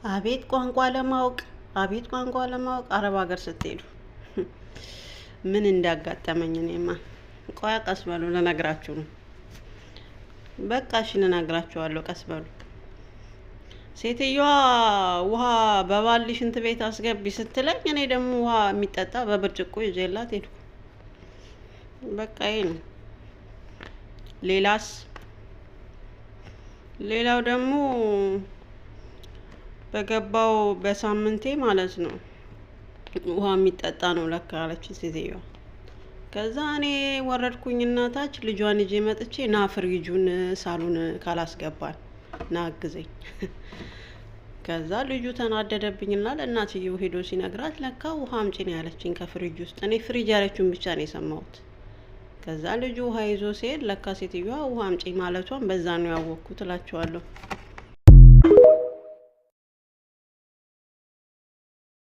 አቤት ቋንቋ ለማወቅ አቤት ቋንቋ ለማወቅ አረብ ሀገር ስትሄዱ ምን እንዳጋጠመኝ እኔማ። ቆይ ቀስ በሉ ልነግራችሁ ነው። በቃ እሺ ልነግራችኋለሁ፣ ቀስ በሉ። ሴትዮዋ ውሃ በባሊ ሽንት ቤት አስገቢ ስትለኝ እኔ ደግሞ ውሃ የሚጠጣ በብርጭቆ ይዤላት ሄድኩ። በቃ ይሄ ነው። ሌላው ደግሞ በገባው በሳምንቴ ማለት ነው ውሃ የሚጠጣ ነው ለካ አለች ሴትዮዋ። ከዛ እኔ ወረድኩኝና ታች ልጇን ይዤ መጥቼ ና ፍሪጁን ሳሎን ካላስገባን ና አግዘኝ። ከዛ ልጁ ተናደደብኝና ለእናትየው ሄዶ ሲነግራት ለካ ውሃ አምጪ ነው ያለችኝ ከፍሪጅ ውስጥ። እኔ ፍሪጅ ያለችውን ብቻ ነው የሰማሁት። ከዛ ልጁ ውሃ ይዞ ሲሄድ ለካ ሴትዮዋ ውሃ አምጪ ማለቷን በዛ ነው ያወቅኩት እላችኋለሁ።